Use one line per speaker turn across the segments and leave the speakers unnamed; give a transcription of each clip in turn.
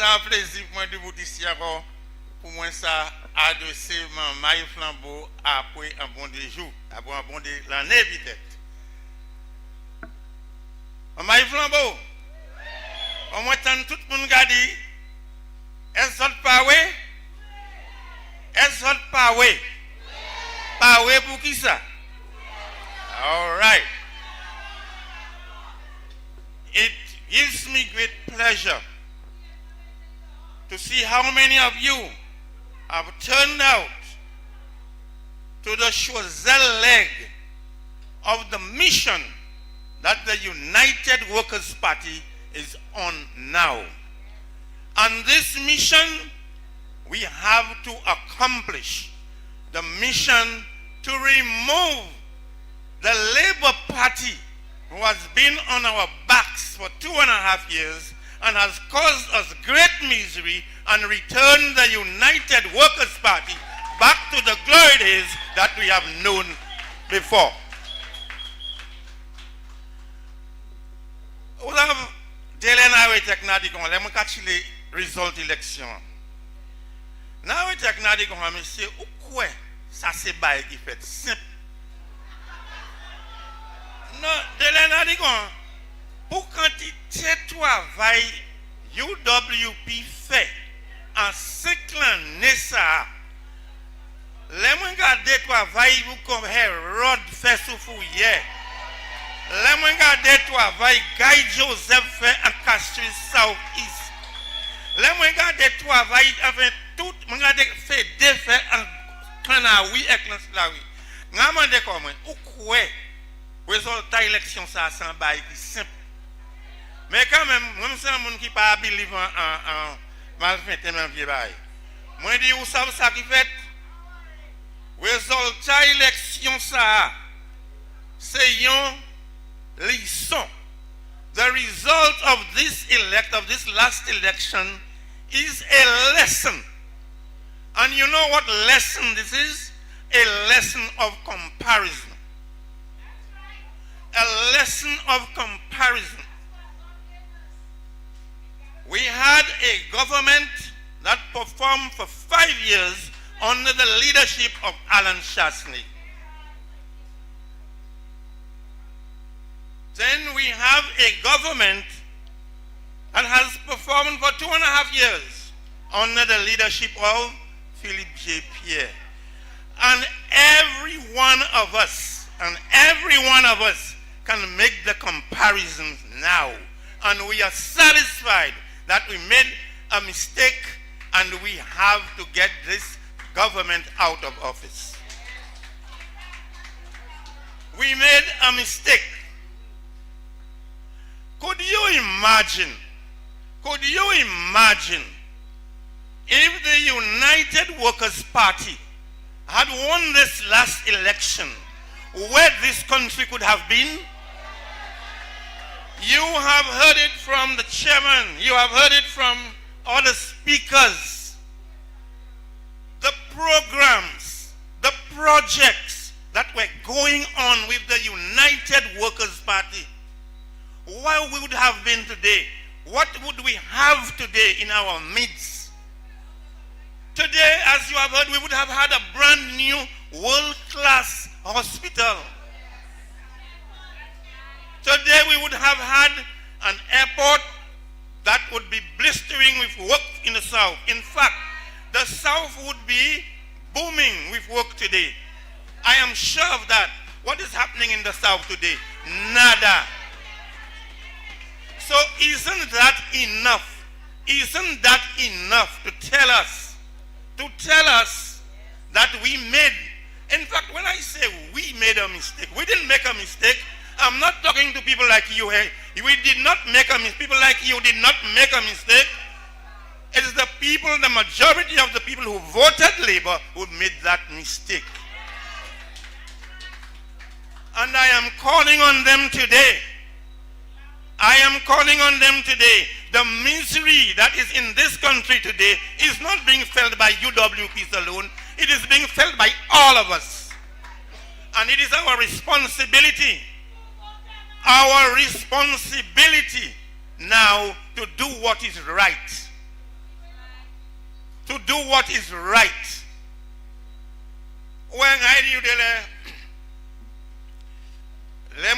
ça un plaisir pour moi de vous ici encore. Pour moi, ça adresser mon maille flambeau après un bon des jours, après un bon de l'année peut-être. Un maille flambeau. Au moins, tout le monde a dit, est-ce que pas oui? Est-ce que pas oui? Pas oui pour qui ça? All right. It gives me great pleasure to see how many of you have turned out to the Choiseul leg of the mission that the United Workers' Party is on now. And this mission we have to accomplish, the mission to remove the Labour Party who has been on our backs for 2.5 years and has caused us great misery, and return the United Workers' Party back to the glory days that we have known before. We have Delena Technadi Gon, let me catch the result election. Now we Technadi Gon, I say, Ukwe, ça c'est bail qui fait simple. Non, Delena Digon, pour quantité de travail UWP fait en 5 ans, Nessa, les gens regardent le travail comme Rod fait sous fouillère. Les gens regardent le travail Guy Joseph fait en Castries South-East. Les gens regardent le travail avec tout, les gens fait des faits en Canaoui et Clanslaoui. Je me demande comment, ou quoi? Résultat d'élection, ça c'est bail qui simple. Mais quand même, moi, c'est un monde qui n'est pas habilité en malfaitement vieux bail. Moi, je dis, vous savez ça qui fait? Résultat d'élection, ça, c'est une leçon. The result of this last election is a lesson. And you know what lesson this is? A lesson of comparison. A lesson of comparison. We had a government that performed for 5 years under the leadership of Alan Shasley. Then we have a government that has performed for 2.5 years under the leadership of Philip J. Pierre. And every one of us can make the comparisons now. And we are satisfied that we made a mistake and we have to get this government out of office. We made a mistake. Could you imagine if the United Workers' Party had won this last election, where this country could have been? You have heard it from the chairman. You have heard it from other speakers. The programs, the projects that were going on with the United Workers' Party. Where we would have been today? What would we have today in our midst? Today, as you have heard, we would have had a brand new world-class hospital. Today we would have had an airport that would be blistering with work in the South. In fact, the South would be booming with work today. I am sure of that. What is happening in the South today? Nada. So isn't that enough? Isn't that enough to tell us that we made, in fact, when I say we made a mistake, we didn't make a mistake. I'm not talking to people like you. Hey, we did not make a mistake. People like you did not make a mistake. It is the people, the majority of the people who voted Labour who made that mistake. And I am calling on them today. The misery that is in this country today is not being felt by UWPs alone. It is being felt by all of us. And it is our responsibility now to do what is right. to do what is right. When I do let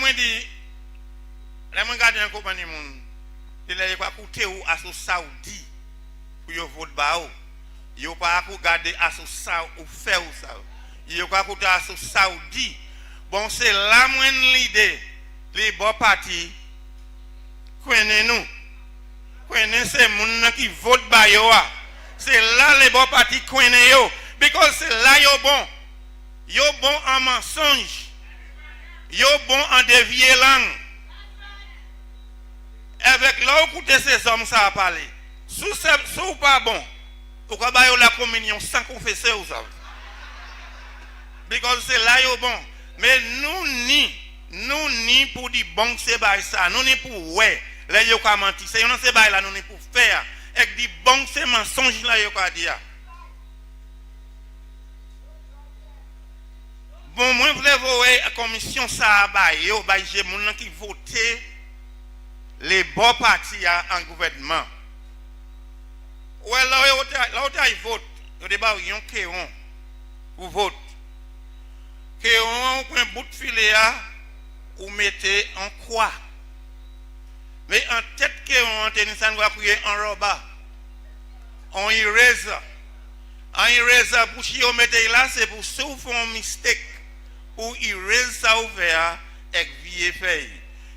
me garder un compagnie moun. Il est pas coûter ou à Saoudi pour yo vote ba ou. Yo pas pour garder à ça ou faire ou ça. Yo pas coûter à Saoudi. Bon c'est là moine l'idée. Les bon parti connaît nous. Connaît c'est moun qui vote ba yo. C'est là les bon parti connaît yo because c'est là yo bon. Yo bon en mensonge. Yo bon en dévier langue. Avec là où écoutez ces hommes ça a parlé. Sous pas bon. Pourquoi ba yo la communion sans confesser ou ça? Because c'est là yo bon. Mais nous ni pour dire bon c'est ba ça, nous ni pour ouais, là yo ka menti. C'est non c'est ba là nous ni pour faire. Et dit bon c'est mensonge là yo ka dire. Bon, moi, je voulais voir la commission ça, yo, j'ai mon qui voté les bons partis en gouvernement. Ouais, là, ils votent. Au débat, ils ont Kéon pour vote. Kéon, on prend un bout de filet, ou mettez en croix. Mais en tête, Kéon, ça nous va prier en roba. On y reste. En y reste, pour si on mettez là, c'est pour ceux qui font un mistake. Pour y ça ouvert et vie fait.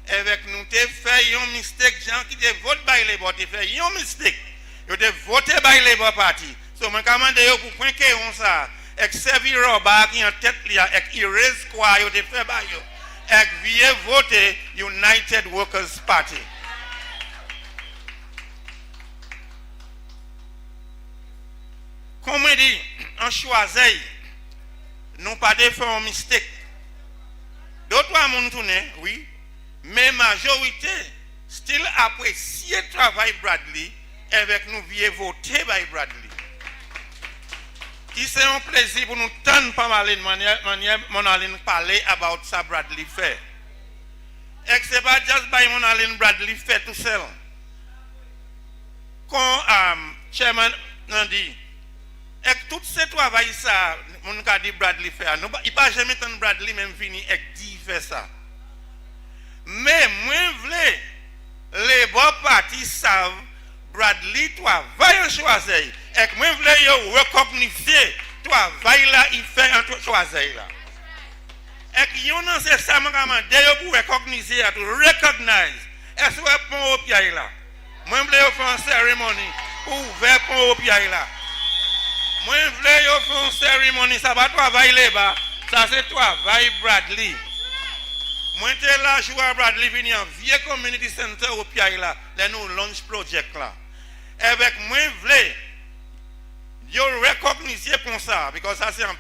Avec nous te fait un mistake gens qui te vote by les bots te fait un mistake. Yo te voté by les bots parti. So me commande yo pour point que on ça et servir roba qui en tête li et erase quoi yo te fait ba yo. Et vie voter United Workers Party. Comme dit en choisit non pas de faire un mistake. D'autres gens tourner, oui, mais majorité still apprécie le travail Bradley avec nous vieux voter by Bradley. C'est un plaisir pour nous tendre pas mal de manière mon Aline parler about ça Bradley fait. Et c'est pas juste by mon Aline Bradley fait tout seul. Quand chairman a dit et tout ce travail ça mon cas dit Bradley fait il pas jamais tant Bradley même fini et dit fait ça mais moi voulais les bons partis savent Bradley travail choisir et moi voulais yo reconnaître travail là il fait en choisir là et yo non c'est ça moi demander yo pour reconnaître to recognize est-ce que pont au pied là moi voulais faire une cérémonie pour ouvrir pont au pied là. Moi, je voulais faire une cérémonie, ça va travailler là-bas. Ça, c'est travail Bradley. Moi, je suis là, je vois Bradley venir en vieux community center au Piaï là, là, nous launch project là. Avec moi, je voulais, je recogniser pour ça, parce que ça, c'est un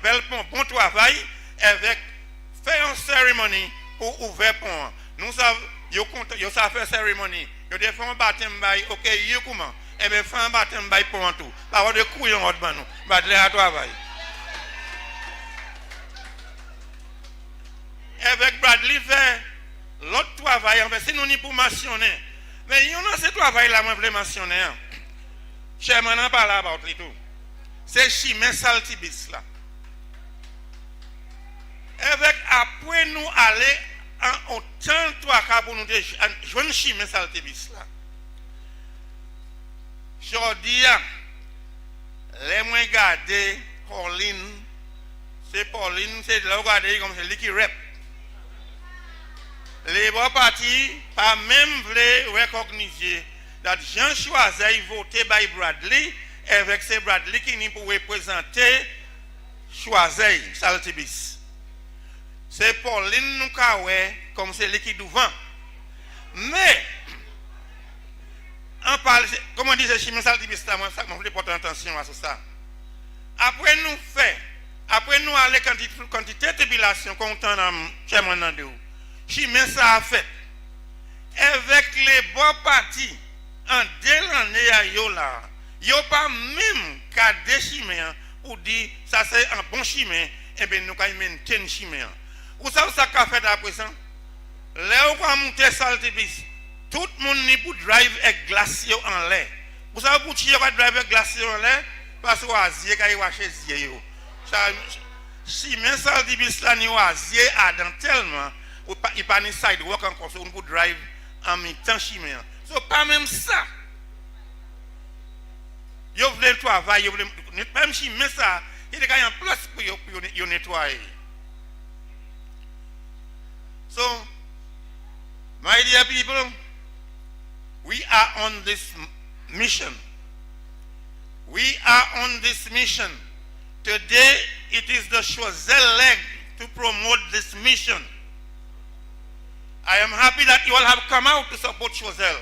bon travail, avec faire une cérémonie pour ouvrir pont. Nous savons, vous savez faire cérémonie. Vous devez faire un baptême, ok, vous comment? Et bien, faire un baptême pour tout. Par de couillons, on va nous. Bradley à travail. Avec Bradley fait l'autre travail. En fait, si nous n'y pour mentionner. Mais il y a ce travail-là, moi, je voulais mentionner. Chairman n'a pas là about tout. C'est chemin Saltibus là. Avec après nous aller en autant trois cas pour nous jouer chemin Saltibus là. Je dis, les moins garder Pauline, c'est de la regarder comme c'est lui qui rep. Les bons partis, pas même voulu reconnaître que Jean Choiseul voté by Bradley, avec ces Bradley qui n'y pour représenter Choiseul, Saltibus. C'est Pauline nous comme c'est lui qui devant. Mais, on parle, comment disait Chimé Saltibus, moi, je voulais porter attention à ça. Après nous faire, après nous aller quantité de tribulation, content dans Chairman Nandéou, Chimé ça a fait. Avec les bons partis, en deux années à Yola, il n'y a pas même qu'à des Chimé pour dire ça c'est un bon Chimé, et bien nous avons maintenu Chimé. Vous savez ça qu'a fait à présent? Là où on a monté Saltibus, tout le monde n'est pour drive avec glacier en l'air. Vous savez pour tirer drive avec glacier en l'air? Parce que wazie ka wache zie yo. Si men Saltibus la ni wazie adan tellement il pas ni sidewalk encore so on peut drive en même temps chimien. So pas même ça. Yo vle travail, yo vle même si men ça, il y a en place pour yo nettoyer. So my dear people, we are on this mission. We are on this mission. Today, it is the Choiseul leg to promote this mission. I am happy that you all have come out to support Choiseul.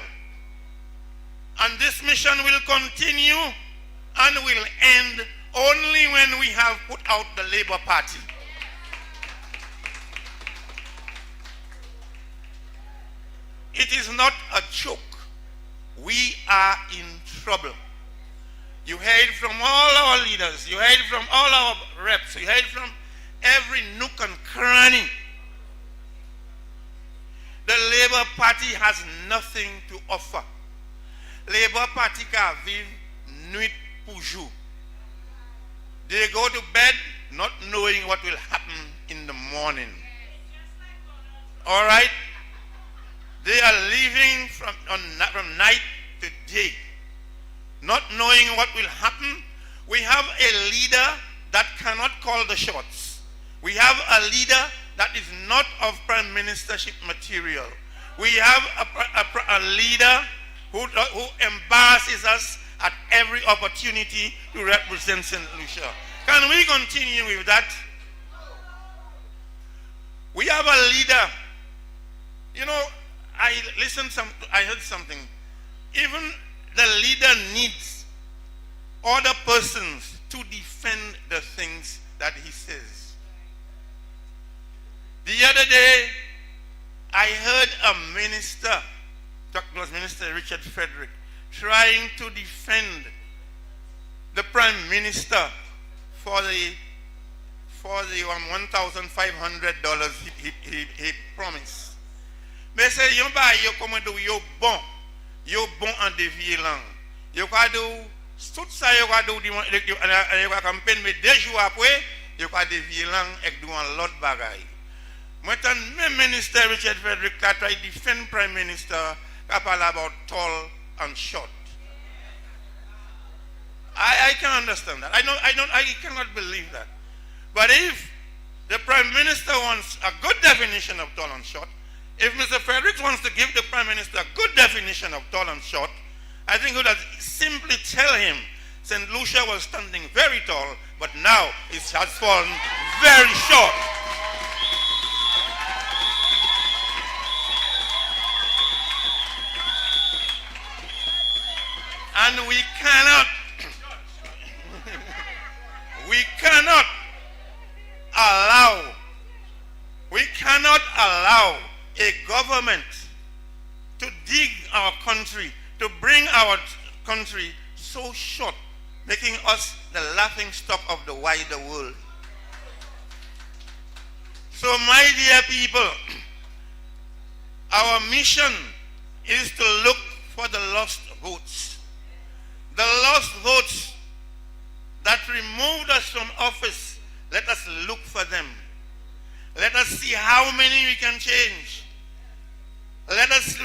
And this mission will continue and will end only when we have put out the Labour Party. It is not a joke. We are in trouble. You hear it from all our leaders. You hear it from all our reps. You hear it from every nook and cranny. The Labour Party has nothing to offer. Labour Party ka vive nuit pour jour. They go to bed not knowing what will happen in the morning. All right? They are living from night to day, not knowing what will happen. We have a leader that cannot call the shots. We have a leader that is not of prime ministership material. We have a leader who embarrasses us at every opportunity to represent St. Lucia. Can we continue with that? We have a leader. You know, I heard something. Even the leader needs other persons to defend the things that he says. The other day, I heard a minister, Dr. Minister Richard Frederick, trying to defend the Prime Minister for the $1,500 he promised. Mais c'est yon ba yo commando yo bon en dévier lang. Yo ka do tout ça yo ka do yo ka campagne mais 2 jours après yo ka dévier lang ek do an lot bagay. Maintenant même minister Richard Frederick ka try defend prime minister ka parle about tall and short. I can understand that. I cannot believe that. But if the prime minister wants a good definition of tall and short, if Mr. Fredericks wants to give the Prime Minister a good definition of tall and short, I think we would simply tell him St. Lucia was standing very tall, but now it has fallen very short. And we cannot allow a government to dig our country, to bring our country so short, making us the laughing stock of the wider world. So my dear people, our mission is to look for the lost votes. The lost votes that removed us from office, let us look for them. Let us see how many we can change. Let us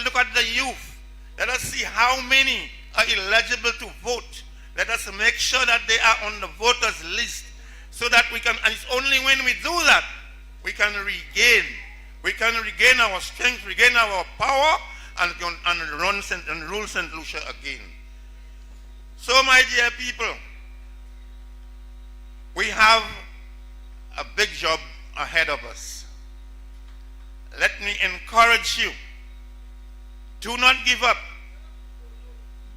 look at the youth. Let us see how many are eligible to vote. Let us make sure that they are on the voters list so that we can, and it's only when we do that, we can regain our strength, regain our power, and rule St. Lucia again. So my dear people, we have a big job ahead of us. Let me encourage you. Do not give up.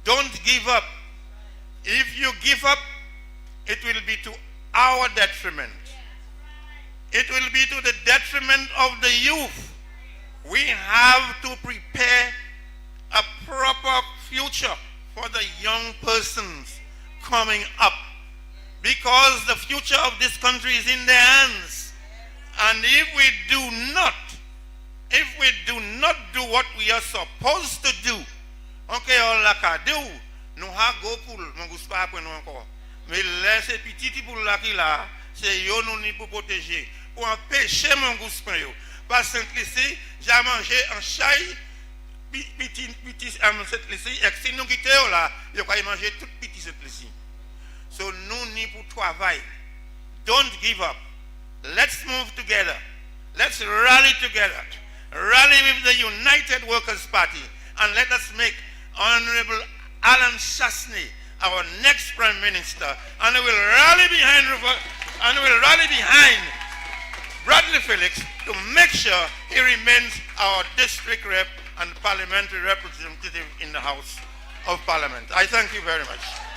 Don't give up. If you give up, it will be to our detriment. It will be to the detriment of the youth. We have to prepare a proper future for the young persons coming up, because the future of this country is in their hands. And if we do not do what we are supposed to do, okay, all I can do nous avons go pour mon goût pas après nous encore. Mais laissez petit pour là qui là, c'est yo nous ni pour protéger, pour empêcher mon goût pas yo. Parce que ici, j'ai mangé un chai petit cette ici et si nous quittons là, il va manger tout petit cette ici. So nous ni pour travail. Don't give up. Let's move together. Let's rally together. Rally with the United Workers' Party and let us make Honorable Alan Shasney our next Prime Minister, and we will rally behind Bradley Felix to make sure he remains our district rep and parliamentary representative in the House of Parliament. I thank you very much.